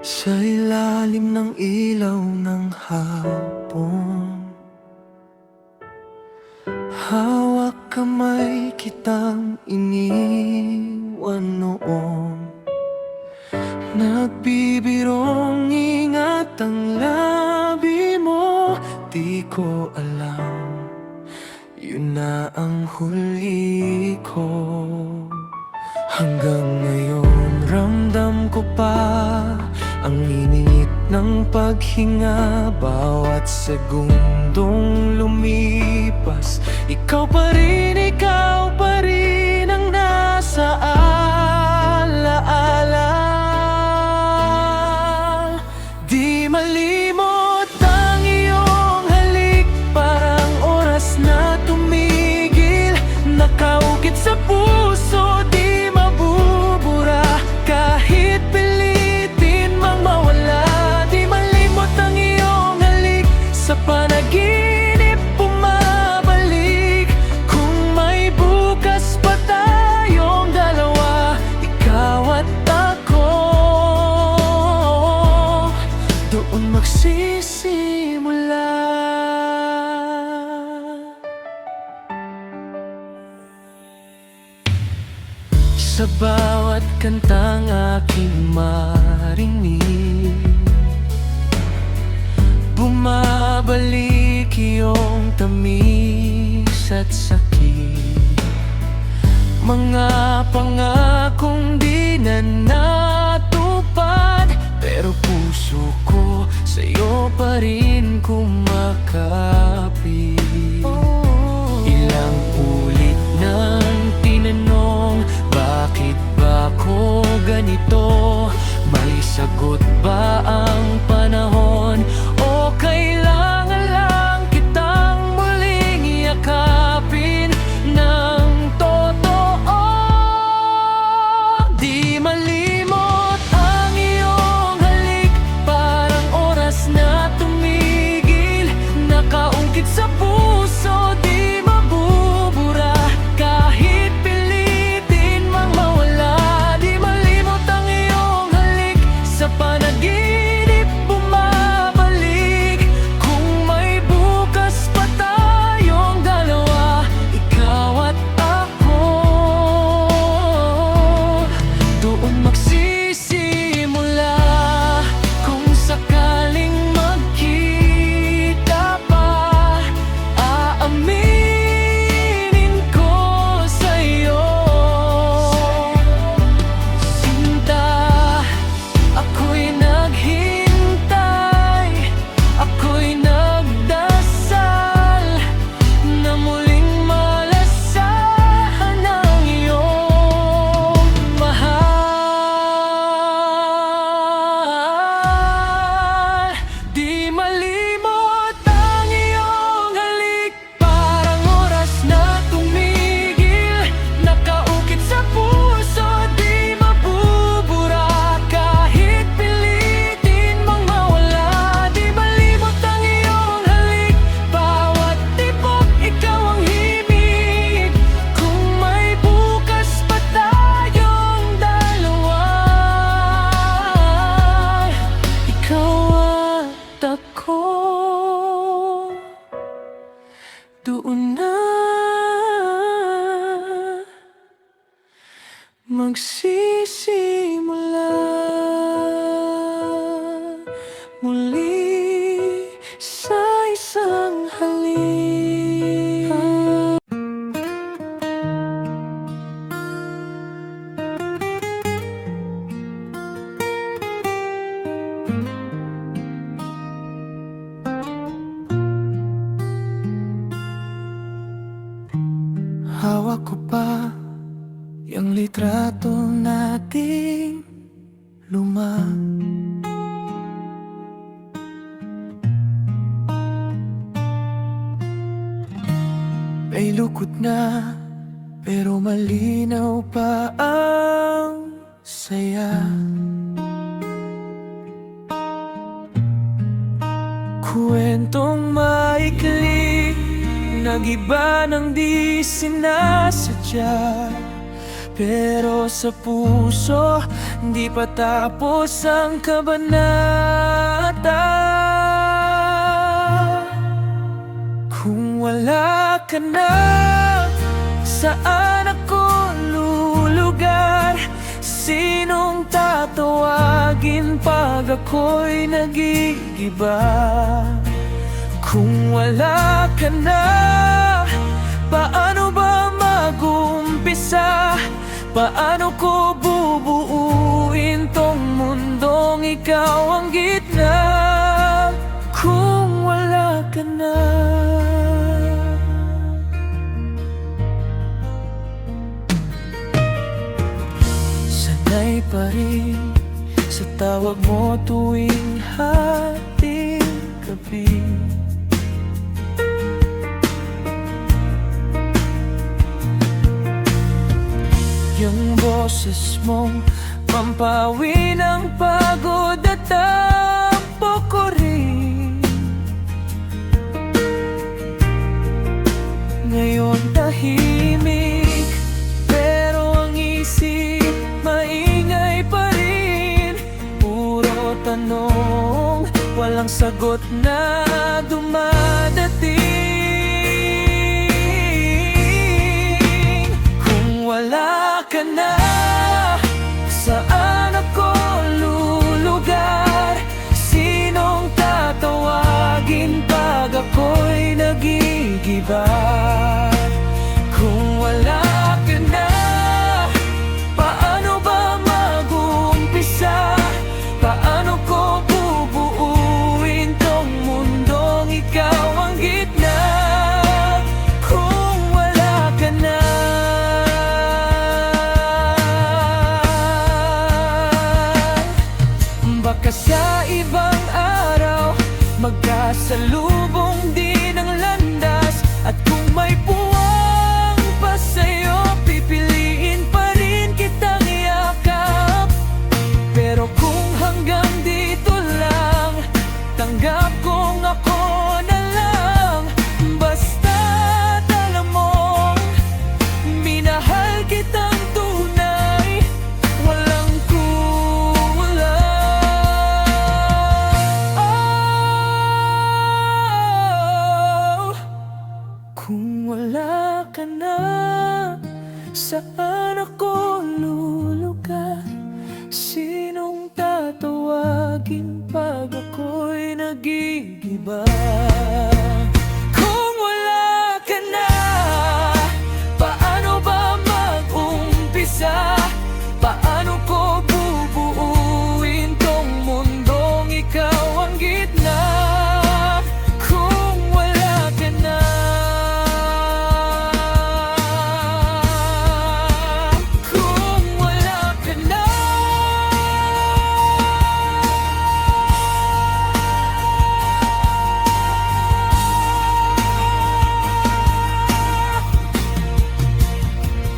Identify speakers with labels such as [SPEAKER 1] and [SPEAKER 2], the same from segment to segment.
[SPEAKER 1] Sa ilalim ng ilaw ng hapon, hawak kamay kitang iniwan noon. Nagbibirong ingat ang labi mo, di ko alam, yun na ang huli ko. Hanggang ngayon ramdam ko pa ang init ng paghinga. Bawat segundong lumipas, ikaw pa rin ang nasa alaala. Di malimot ang iyong halik, parang oras na tumigil. Nakaukit sa puso, di mabubura kahit pilitin mang mawala. Di malimot ang iyong halik, sa panaginip bumabalik. Kung may bukas pa tayong dalawa, ikaw at ako, doon magsisimula. Sa bawat kantang aking marinig, bumabalik iyong tamis at sakit. Mga pangakong di na natupad, pero puso ko sa'yo pa rin kumakapit. Ilang ulit nang tinanong, bakit ba ako ganito? May sagot ba ang panahon? O kailangan lang kitang muling yakapin ng totoo? Di malimot ang iyong halik, parang oras na tumigil. Nakaungkit sa puso, di mabubura kahit pilitin mang mawala. Di malimot ang iyong halik, sa panaginip bumabalik. Kung may bukas pa tayong dalawa, ikaw at ako, doon magsisimula. Kung sakaling magkita pa, aaminin ko sa'yo, sinta, ako'y naghintay, ako'y nagdasal na muling malasahan ang iyong mahal. Di malimot ang iyong halik, parang oras na tumigil. Nakaukit sa puso, di mabubura kahit pilitin mang mawala. Di malimot ang iyong halik, bawat tibok ikaw ang himig. Kung may bukas pa tayong dalawa, ikaw at ako, doon na magsisimula muli sa isang halik. Hawak ko pa yung litrato nating luma. May lukot na, pero malinaw pa ang saya. Kwentong maikli, nag-iba ng di sinasadya. pero sa puso di pa tapos ang kabanata. Kung wala ka na, saan ako lulugar? Sinong tatawagin pag ako'y nagigiba? Kung wala ka na, paano ba mag-umpisa? Paano ko bubuuin tong mundong ikaw ang gitna? Kung wala ka na. Sanay pa rin sa tawag mo tuwing hating gabi. Yung boses mong pampawi ng pagod at tampo ko rin. Ngayon tahimik, pero ang isip maingay pa rin. Puro tanong, walang sagot na dumadating. Kung wala ka na, saan ako lulugar? Sinong tatawagin pag ako'y nagigiba? Kung wala ka na, paano ba mag-uumpisa? Paano ko bubuuin tong mundong ikaw ang gitna? Kung wala ka na. Baka sa ibang araw magkasalubong din ang landas. At kung may puwang pa sa'yo, pipiliin pa rin kitang yakap. Pero kung hanggang dito lang, tanggap kong ako na lang. Basta't alam mong minahal kitang tunay, walang kulang. Kung wala ka na, saan ako lulugar? Sinong tatawagin pag ako'y nagigiba? Kung wala ka na, paano ba mag-umpisa? Paano ko bubuuin tong mundong ikaw ang gitna? Kung wala ka na. Kung wala ka na.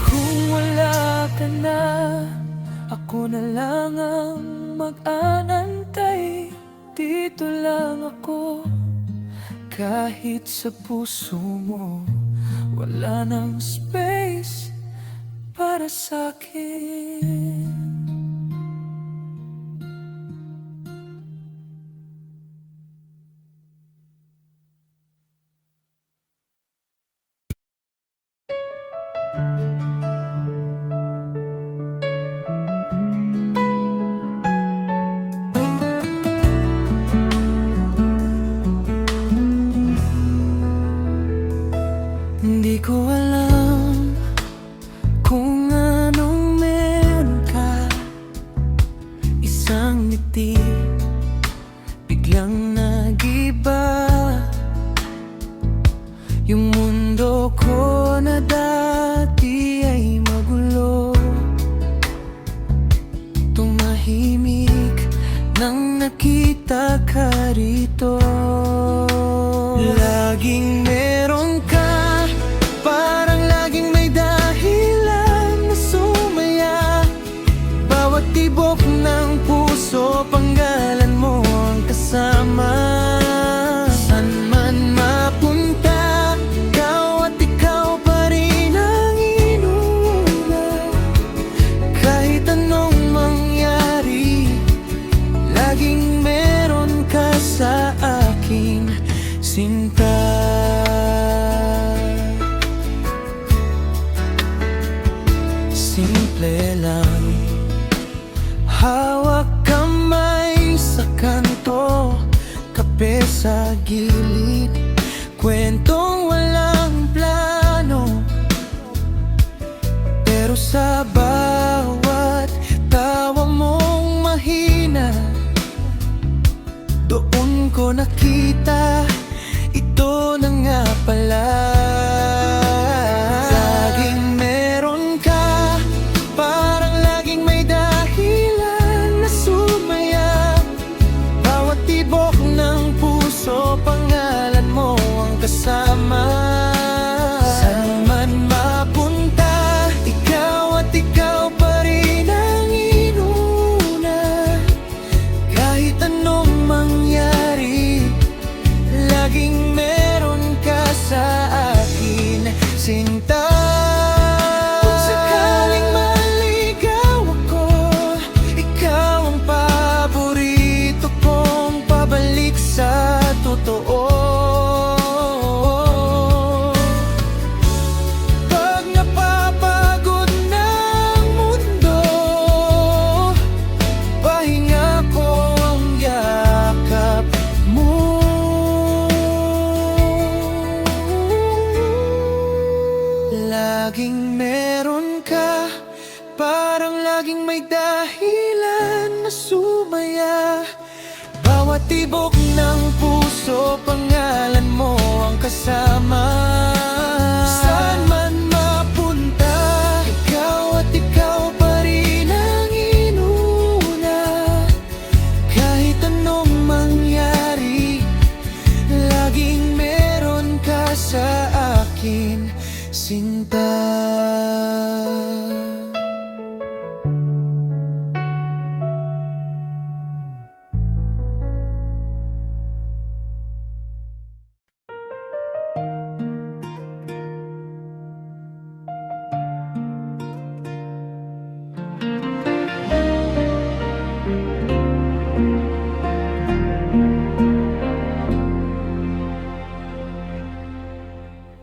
[SPEAKER 1] Kung wala ka na, ako na lang ang mag-aanantay. Dito lang ako, kahit sa puso mo wala nang space para sa'kin. Hindi ko alam kung anong meron ka. Isang ngiti, biglang nag-iba. Yung mundo ko na dati ay magulo, tumahimik nang nakita ka rito. Laging meron ka, parang laging may dahilan na sumaya. Bawat tibok ng puso, panggalan mo ang kasama. kwarto, kape sa gilid, kwentong walang plano. Pero sa bawat tawa mong mahina, doon ko nakita, ito na nga pala. Laging meron ka, parang laging may dahilan na sumaya. Bawat tibok ng puso, pangalan mo ang kasama. Saan man mapunta, ikaw at ikaw pa rin ang inuna. Kahit anong mangyari, laging meron ka sa akin, sinta. Kung sakaling maligaw ako, ikaw ang paborito kong pabalik sa totoo. Pag napapagod ng mundo, pahinga ko ang yakap mo. Laging meron ka, parang laging may dahilan na sumaya. Bawat tibok ng puso, pangalan mo ang kasama. Saan man mapunta, ikaw at ikaw pa rin ang inuna. Kahit anong mangyari, laging meron ka sa akin, sinta.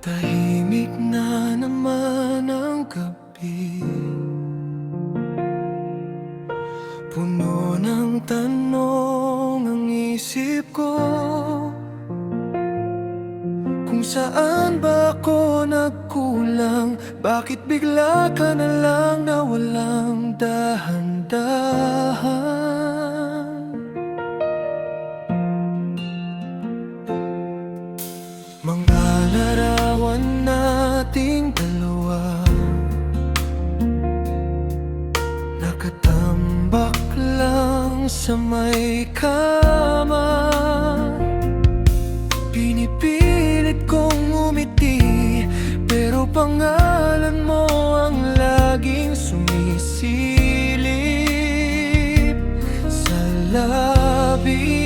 [SPEAKER 1] Tahimik na naman ang gabi, puno ng tanong ang isip ko. Kung saan ba ako nagkulang, bakit bigla ka na lang na walang dahan-dahan? Mga larawan nating dalawa, nakatambak lang sa may kama. Pinipilit kong umiti, pero pangalan mo ang laging sumisilip sa labi.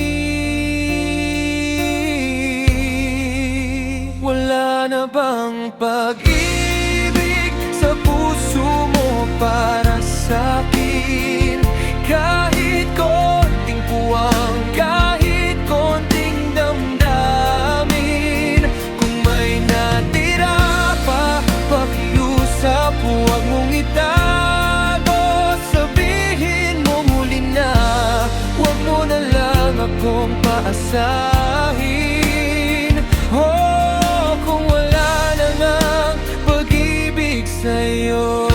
[SPEAKER 1] Wala na bang pag-ibig sa puso mo para sa'kin? Kahit konting puwang, kahit konting damdamin. Kung may natira pa, pakiusap, huwag mong itago. Sabihin mo muli na, huwag mo na lang akong paasahin. Oh, kung wala na ngang pag-ibig sa'yo.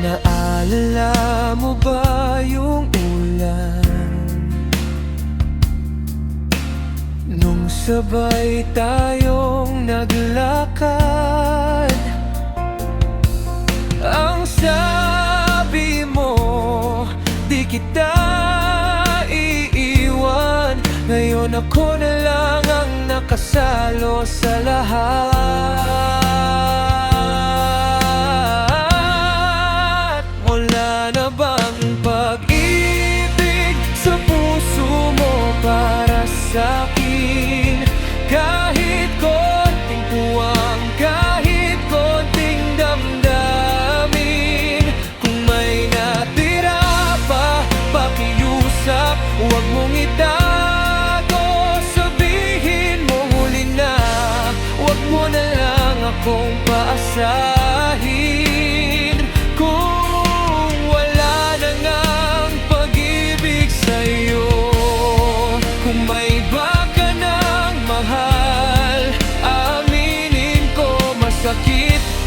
[SPEAKER 1] Naalala mo ba yung ulan nung sabay tayong naglakad? Ang sabi mo, di kita iiwan. Ngayon ako na lang ang nakasalo sa lahat. Wala na bang pag-ibig sa puso mo para sa'kin? Kahit konting puwang, kahit konting damdamin. Kung may natira pa, pakiusap, huwag mong itago. Sabihin mo huli na, huwag mo na lang akong paasahin. Kung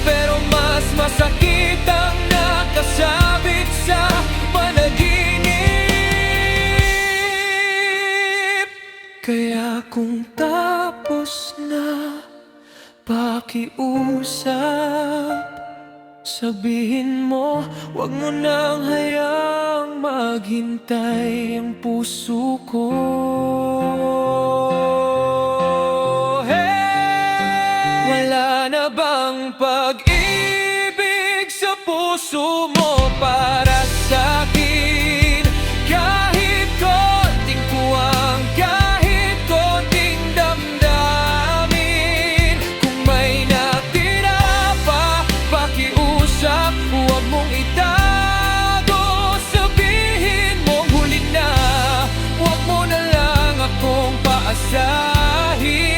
[SPEAKER 1] pero mas masakit ang nakasabit sa panaginip. Kaya kung tapos na pakiusap, sabihin mo, wag mo nang hayaang maghintay ang puso ko. Hey! Wala na bang pag-ibig sa puso mo para sa'kin? Kahit konting puwang, kahit konting damdamin. Kung may natira pa, pakiusap, huwag mong itago. Sabihin mong huli na, huwag mo na lang akong paasahin.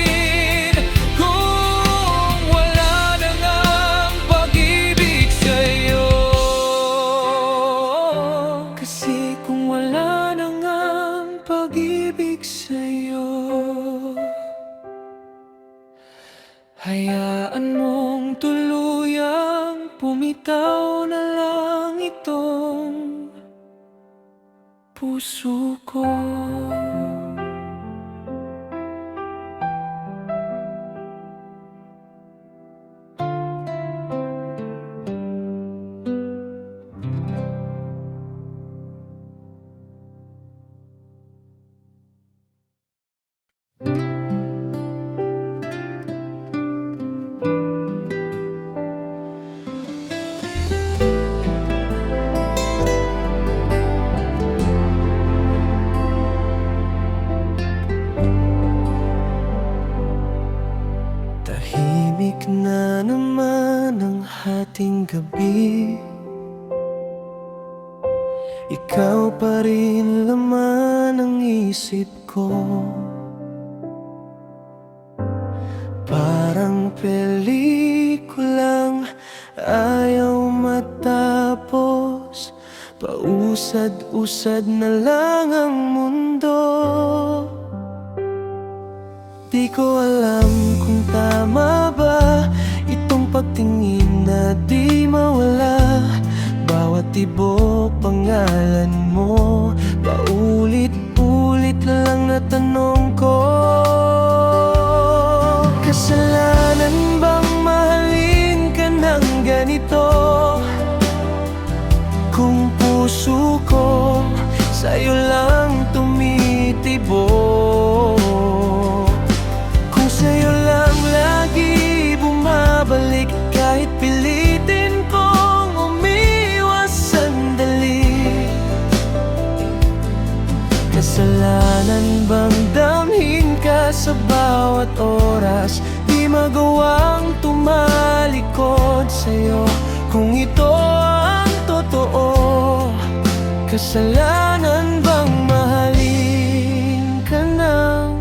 [SPEAKER 1] Kung wala na ngang pag-ibig sa'yo. Kasi kung wala na ngang pag-ibig sa'yo, hayaan mong tuluyang pumitaw na lang itong puso ko. Tahimik na naman ang hating gabi, ikaw pa rin laman ang isip ko. Parang pelikulang ayaw matapos, pausad-usad na lang ang mundo. Di ko alam kung tama ba itong pagtingin na di mawala. Bawat tibok pangalan mo, paulit-ulit lang na tanong ko. Kasalanan bang mahalin ka ng ganito? Kung puso ko sa'yo lang tumitibok, kung sa'yo lang lagi bumabalik, kahit pilitin kong umiwas sandali. Kasalanan bang damhin ka sa bawat oras, di magawang tumalikod sa'yo kung ito ang totoo? Kasalanan bang mahalin ka ng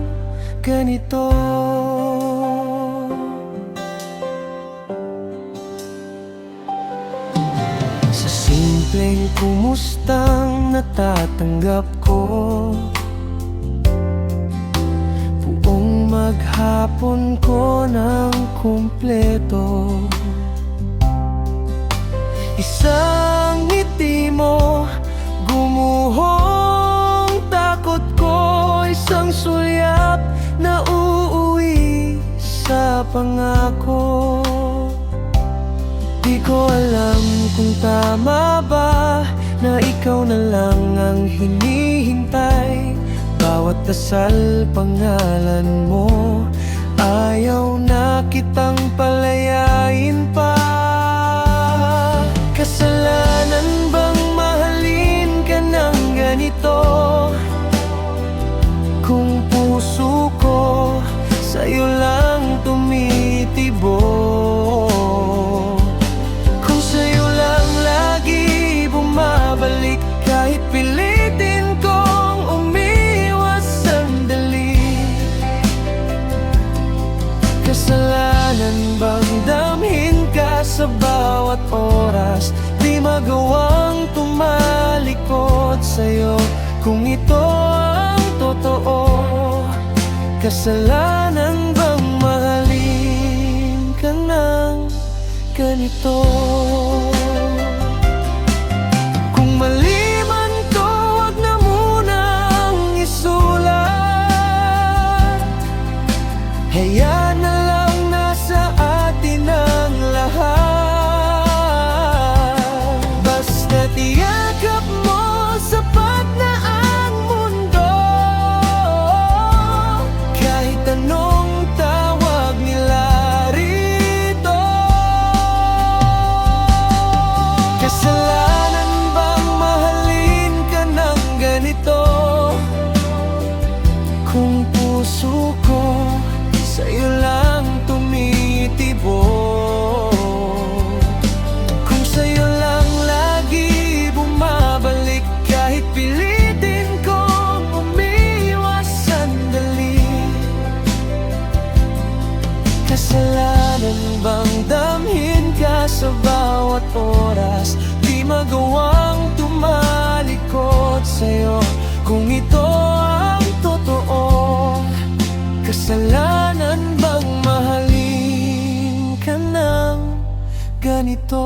[SPEAKER 1] ganito? Sa simpleng kumustang natatanggap ko, buong maghapon ko ng kumpleto. Isang ngiti mo, gumuhong takot ko. Isang sulyap na uuwi sa pangako. Di ko alam kung tama ba na ikaw na lang ang hinihintay. Bawat dasal pangalan mo, ayaw na kitang palayain pa. Kasalanan bang mahalin ka ng ganito? Kung puso ko sa'yo lang tumitibok, kung sa'yo lang lagi bumabalik, kahit pilitin kong umiwas sandali. Kasalanan bang damhin ka sa bawat oras, di magawang tumalikod sa'yo kung ito ang totoo? Kasalanan bang mahalin ka ng ganito. Kung mali man to, wag na munang isulat. Hayaan na lang nasa atin ang lahat. Basta't iyakap mo, sapat na ang mundo. Kahit anong tawag nila rito. Kasalanan bang mahalin ka ng ganito? Kung puso ko sa'yo lang tumitibok, kung sa'yo lang lagi bumabalik, kahit pilitin kong umiwas sandali. Kasalanan bang damhin ka sa bawat oras, di magawang tumalikod sa'yo? Kung ito ang totoo, kasalanan bang mahalin ka ng ganito?